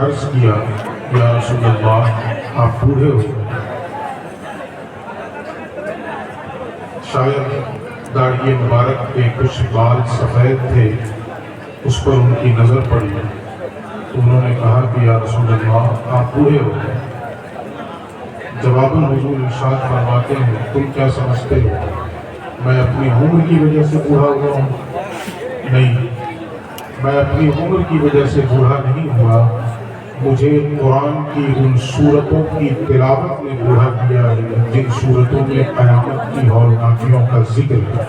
عرض کیا یا رسول اللہ آپ بوڑھے ہو گئے، شاید داڑھی مبارک کے کچھ بال سفید تھے، اس پر ان کی نظر پڑی، تو انہوں نے کہا کہ یا رسول اللہ آپ بوڑھے ہو گئے۔ جواباً حضور ارشاد فرماتے ہیں تم کیا سمجھتے ہو میں اپنی عمر کی وجہ سے بوڑھا ہوا ہوں؟ نہیں، میں اپنی عمر کی وجہ سے بوڑھا نہیں ہوا، مجھے قرآن کی ان صورتوں کی تلاوت نے بوڑھا کیا ہے جن صورتوں میں قیامت کی ہولناکیوں کا ذکر ہے۔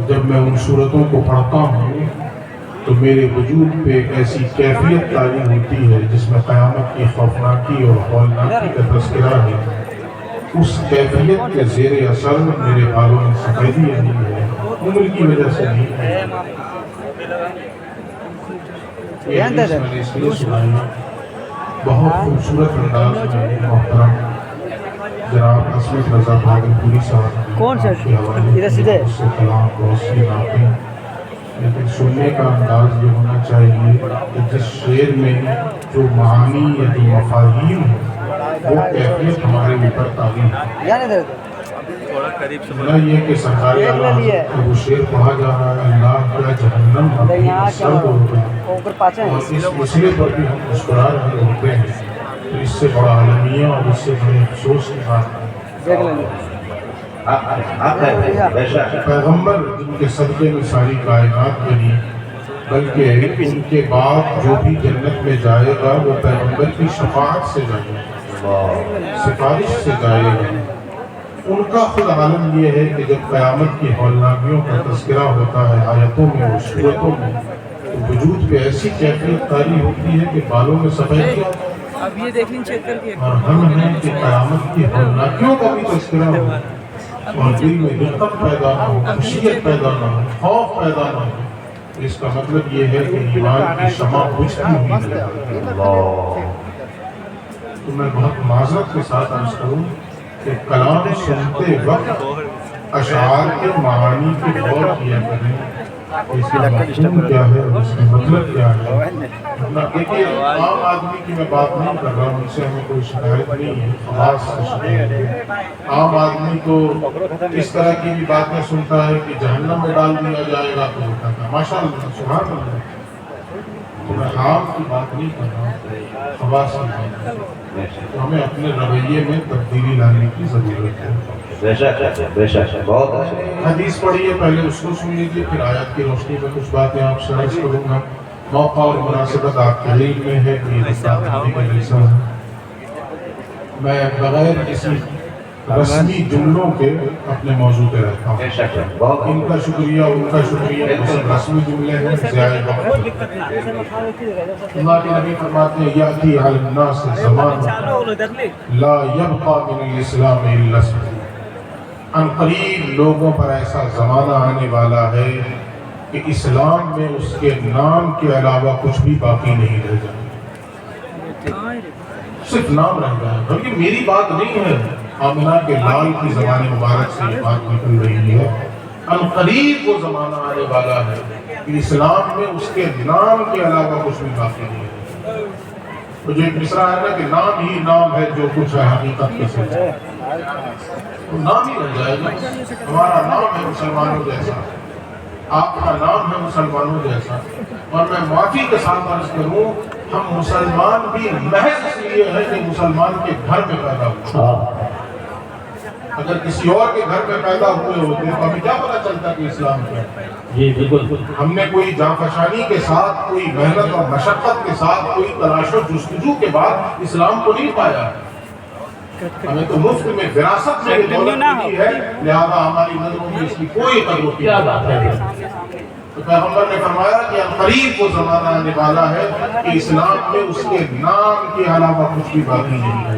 جب میں ان صورتوں کو پڑھتا ہوں تو میرے وجود پہ ایک ایسی کیفیت طاری ہوتی ہے جس میں قیامت کی خوفناکی اور ہولناکی کا تذکرہ ہے۔ اس کیفیت کے زیر اثر میرے بالوں میں سفیدی نہیں ہے، عمر کی وجہ سے نہیں ہے۔ یہ حدیث میں نے اس لیے سنائی، بہت خوبصورت انداز میں محترم جناب عصمت رضا بھاگلپوری صاحب کے حوالے سے کلام روشنی ناقے، لیکن سننے کا انداز یہ ہونا چاہیے کہ جس شعر میں جو معانی یا جو مفاہیم ہے وہ کیفیت ہمارے اوپر تعلیم ہے، نہ یہ کہ سرکار وہ شعر پڑھا جا رہا ہے اللہ کیا جہنم اپنی سرد ہوگا، اور اس مسئلے پر بھی ہم مسکرا رہے ہوتے ہیں، تو اس سے بڑا عالمیہ اور اس سے بڑے افسوس کی بات ہے۔ پیغمبر جن کے صدقے میں ساری کائنات بنی، بلکہ ان کے بعد جو بھی جنت میں جائے گا وہ پیغمبر کی شفاعت سے جائے گا، سفارش سے جائے گا۔ ان کا خود عالم یہ ہے کہ جب قیامت کی ہولناکیوں کا تذکرہ ہوتا ہے آیتوں میں اور صورتوں میں تو وجود پہ ایسی کیفیت طاری ہوتی ہے کہ بالوں میں سفیدی اور ہم ہیں کہ قیامت کی ہولناکیوں کا بھی تذکرہ ہو اور دل میں رقت پیدا نہ ہو، خشیت پیدا نہ ہو، خوف پیدا نہ ہو، اس کا مطلب یہ ہے کہ ایمان کی شمع بجھتی ہوئی ہے۔ تو میں بہت معذرت کے ساتھ عرض کروں کہ کلام سنتے وقت اشعار کے معانی کی غور کیا کریں، اس کا مفہوم کیا ہے اور اس کا مطلب کیا ہے۔ دیکھیے عام آدمی کی میں بات نہیں کر رہا ہوں، ان سے ہمیں کوئی شکایت نہیں ہے، خاص شکایت ہے۔ عام آدمی تو اس طرح کی بھی باتیں سنتا ہے کہ جہنم میں ڈال دیا جائے گا تو ہوتا تھا، ماشاء اللہ سبحان اللہ۔ تو میں عام کی بات نہیں کر رہا ہوں، خواص کی بات ہے۔ تو ہمیں اپنے رویے میں تبدیلی لانے کی ضرورت ہے۔ بے شک بہت اچھا۔ حدیث پڑھی ہے، پہلے اس کو سن لیجیے، پھر آیات کی روشنی میں کچھ باتیں آپ سے عرض کروں گا۔ موقع اور مناسبت آپ کے علم میں ہے کہ یہ رسالہ کا جلسہ ہے۔ میں بغیر کسی رسمی جملوں کے اپنے موضوع پہ رہتا ہوں، ان کا شکریہ ان کا شکریہ، رسمی جملے ہیں ضیاء وقت۔ اللہ کے نبی فرماتے ہیں یاتی علی الناس زمان لا یبقى من الاسلام الا اسم، ان قریب لوگوں پر ایسا زمانہ آنے والا ہے کہ اسلام میں اس کے نام کے علاوہ کچھ بھی باقی نہیں رہ جائے، صرف نام رہ جائے۔ بلکہ میری بات نہیں ہے، آمنہ کے لال کی زبان مبارک سے یہ بات نکل رہی ہے، ان قریب وہ زمانہ آنے والا ہے کہ اسلام میں اس کے نام کے علاوہ کچھ بھی باقی نہیں ہے۔ تو جو ایک مصرع ہے نا کہ نام ہی نام ہے جو کچھ ہے حقیقت کے ساتھ، تو نام ہی رہ جائے گا۔ ہمارا نام ہے مسلمانوں جیسا، آپ کا نام ہے مسلمانوں جیسا، اور میں معافی کے ساتھ عرض کروں ہم مسلمان بھی محض اس لیے ہے کہ مسلمان کے گھر میں پیدا ہوئے۔ اگر کسی اور کے گھر میں پیدا ہوئے ہوتے تو ہمیں کیا پتا چلتا کہ اسلام کیا ہے؟ جی بالکل، ہم نے کوئی جانفشانی کے ساتھ، کوئی محنت اور مشقت کے ساتھ، کوئی تلاش و جستجو کے بعد اسلام کو نہیں پایا۔ ہمیں تو مفت میں وراثت میں دولت ملی ہے، لہذا ہماری نظروں میں اس کی کوئی قدر ہوتی ہے۔ تو پیغمبر نے فرمایا کہ قریب وہ زمانہ آنے والا ہے کہ اسلام میں اس کے نام کے علاوہ کچھ بھی باقی نہیں ہے۔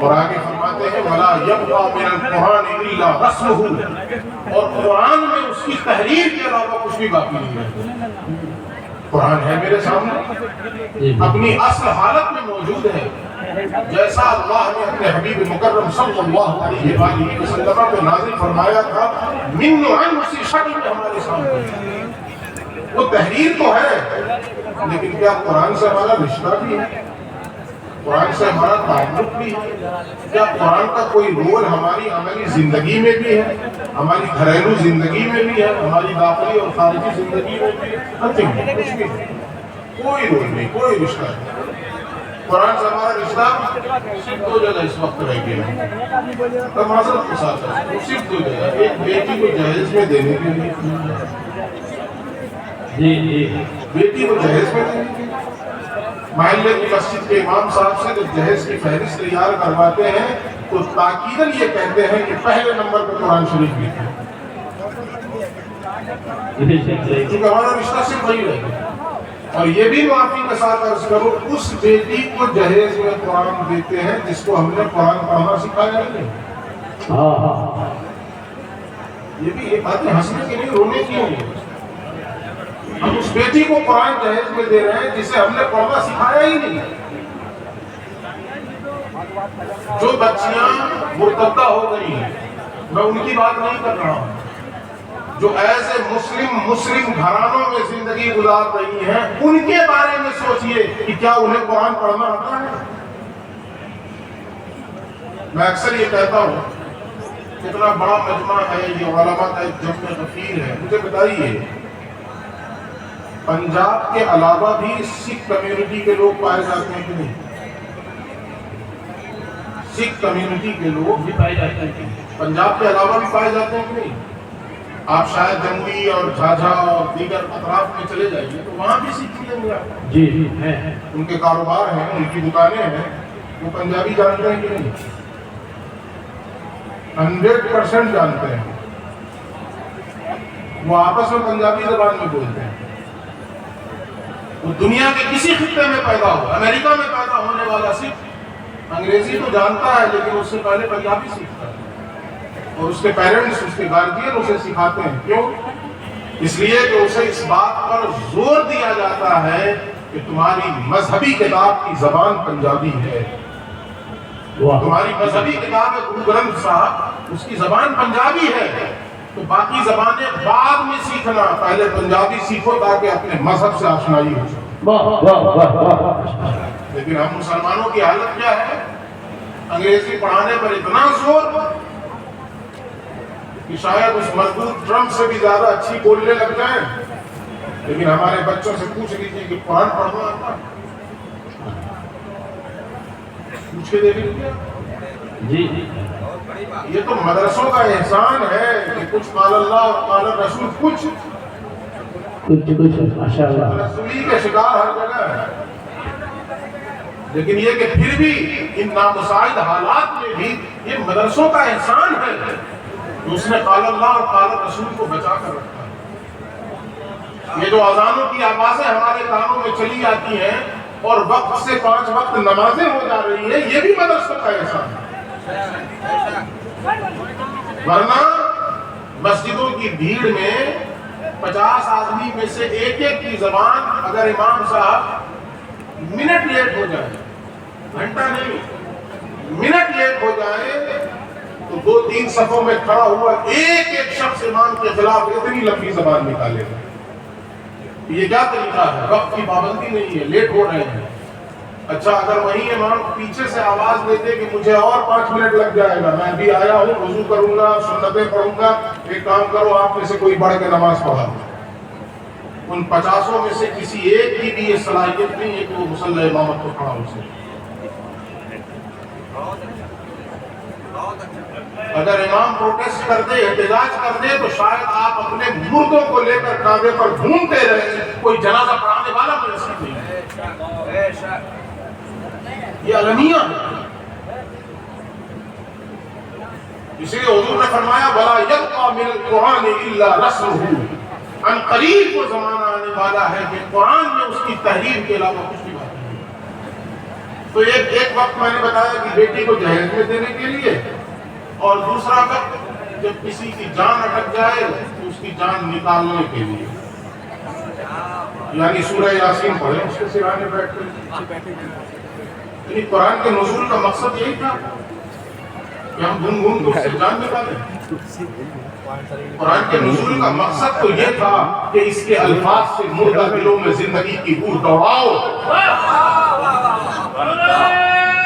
اور آگے فرماتے ہیں وَلَا يَبْقَى مِنَ الْقُرْآنِ إِلَّا رَسْمُهُ، اور قرآن میں اس کی تحریر کے علاوہ کچھ بھی باقی نہیں ہے۔ قرآن ہے میرے سامنے، اپنی اصل حالت میں موجود ہے، جیسا اللہ نے اپنے حبیب مکرم صلی اللہ علیہ وآلہ وسلم پہ نازل فرمایا تھا، من عن اسی شکل میں ہمارے سامنے۔ وہ تحریر تو ہے کہ کیا قرآن سے ہمارا رشتہ بھی ہے؟ قرآن سے ہمارا تعلق بھی ہے؟ کیا قرآن کا کوئی رول ہماری عملی زندگی میں بھی ہے، ہماری گھریلو زندگی میں بھی ہے، ہماری داخلی اور خارجی زندگی میں بھی ہے؟ نتھنگ، کچھ بھی نہیں، کوئی رول نہیں، کوئی رشتہ نہیں۔ قرآن سے ہمارا رشتہ صرف دو جگہ اس وقت رہ گیا ہے، تو معذرت کے ساتھ ہے، صرف دو جگہ، ایک بیٹی کو جہیز میں دینے کے لیے، بیٹی کو جہیز میں دینے کے لیے محلے کی مسجد کے امام صاحب سے جب جہیز کی فہرست تیار کرواتے ہیں تو تاکیداً یہ کہتے ہیں کہ پہلے نمبر پہ قرآن شریف لکھیں، کیونکہ ہمارا رشتہ صرف وہی رہ گیا۔ اور یہ بھی معافی کے ساتھ عرض کرو، اس بیٹی کو جہیز میں قرآن دیتے ہیں جس کو ہم نے قرآن پڑھنا سکھایا نہیں۔ یہ بھی یہ باتیں ہنسنے کے لیے، رونے کی نہیں، ہم اس بیٹی کو قرآن جہیز میں دے رہے ہیں جسے ہم نے پڑھنا سکھایا ہی نہیں۔ جو بچیاں مرتدہ ہو گئی ہیں، میں ان کی بات نہیں کر رہا ہوں، جو ایسے مسلم گھرانوں میں زندگی گزار رہی ہیں، ان کے بارے میں سوچئے کہ کیا انہیں قرآن پڑھنا آتا ہے؟ میں اکثر یہ کہتا ہوں، اتنا بڑا مجمع ہے، یہ علماء کا ایک جمع غفیر ہے، مجھے بتائیے پنجاب کے علاوہ بھی سکھ کمیونٹی کے لوگ پائے جاتے ہیں کہ نہیں؟ سکھ کمیونٹی کے لوگ بھی پائے جاتے ہیں، پنجاب کے علاوہ بھی پائے جاتے ہیں کہ نہیں؟ آپ شاید جموئی اور جھاجھا اور دیگر اطراف میں چلے جائیے تو وہاں بھی سکھ ملیں گے آپ کو۔ جی ہیں، ان کے کاروبار ہیں، ان کی دکانیں ہیں، وہ پنجابی جانتے ہیں کہ نہیں؟ 100% جانتے ہیں، وہ آپس میں پنجابی زبان میں بولتے ہیں۔ وہ دنیا کے کسی خطے میں پیدا ہو، امریکہ میں پیدا ہونے والا سکھ انگریزی تو جانتا ہے لیکن اس سے پہلے پنجابی سیکھتا ہے، اور اس کے پیرنٹس، اس کے گارجین اسے سکھاتے ہیں۔ کیوں؟ اس لیے کہ اسے اس بات پر زور دیا جاتا ہے کہ تمہاری مذہبی کتاب کی زبان پنجابی ہے، تمہاری مذہبی کتاب ہے گرو گرنتھ صاحب، اس کی زبان پنجابی ہے، تو باقی زبانیں بعد میں سیکھنا، پہلے پنجابی سیکھو تاکہ اپنے مذہب سے آشنائی ہو سکے۔ لیکن ہم مسلمانوں کی حالت کیا ہے؟ انگریزی پڑھانے پر اتنا زور کہ شاید اس مزدور ٹرمپ سے بھی زیادہ اچھی بولنے لگ جائیں، لیکن ہمارے بچوں سے پوچھ لیجیے کہ قرآن پڑھنا آتا ہے؟ پوچھ کے دیکھ لیجیے۔ جی یہ تو مدرسوں کا احسان ہے کہ کچھ قال اللہ اور قال رسول، کچھ ماشاءاللہ رسولی کے شکار ہر جگہ ہے، لیکن یہ کہ پھر بھی ان نامساعد حالات میں بھی یہ مدرسوں کا احسان ہے کہ اس نے قال اللہ اور قال رسول کو بچا کر رکھا ہے۔ یہ جو اذانوں کی آوازیں ہمارے کانوں میں چلی آتی ہیں اور وقت سے 5 وقت نمازیں ہو جا رہی ہیں، یہ بھی مدرسوں کا احسان ہے۔ ورنہ مسجدوں کی بھیڑ میں 50 آدمی میں سے ایک کی زبان اگر امام صاحب منٹ لیٹ ہو جائے، گھنٹہ نہیں، منٹ لیٹ ہو جائے تو 2-3 صفوں میں کھڑا ہوا ایک شخص امام کے خلاف اتنی لمبی زبان نکالے گا۔ یہ کیا طریقہ ہے؟ وقت کی پابندی نہیں ہے، لیٹ ہو رہے ہیں۔ اچھا اگر وہی امام پیچھے سے آواز دیتے کہ مجھے اور 5 منٹ لگ جائے گا، میں بھی آیا ہوں، وضو کروں گا، سنتیں پڑھوں گا، ایک کام کرو آپ میں سے کوئی بڑھ کے نماز پڑھا، ان 50 میں سے کسی ایک کی بھی یہ صلاحیت نہیں ہے کہ وہ مصلی امامت کو کھڑا ہو سکے۔ اگر امام پروٹیسٹ کر دے، احتجاج کر دے، تو شاید آپ اپنے مردوں کو لے کر کعبے پر گھومتے رہیں، کوئی جنازہ پڑھانے والا نصیب نہیں ہے۔ یہ المیہ ہے۔ اس لیے حضور نے فرمایا وَلَا يَبْقَى مِنَ الْقُرْآنِ إِلَّا رَسْمُهُ، ان قریب وہ زمانہ آنے والا ہے کہ قرآن میں اس کی تحریر کے علاوہ کچھ بھی بات نہیں۔ تو ایک وقت میں نے بتایا کہ بیٹی کو جہیز میں دینے کے لیے، اور دوسرا وقت جب کسی کی جان اٹک جائے تو اس کی جان نکالنے کے لیے، یعنی سورہ یاسین پڑھیں اس کے سرانے بیٹھ کر۔ یعنی قرآن کے نزول کا مقصد یہی تھا کہ ہم گھوم کے اس سے جان نکالیں؟ قرآن کے نزول کا مقصد تو یہ تھا کہ اس کے الفاظ سے مردہ دلوں میں زندگی کی بو دوڑاؤ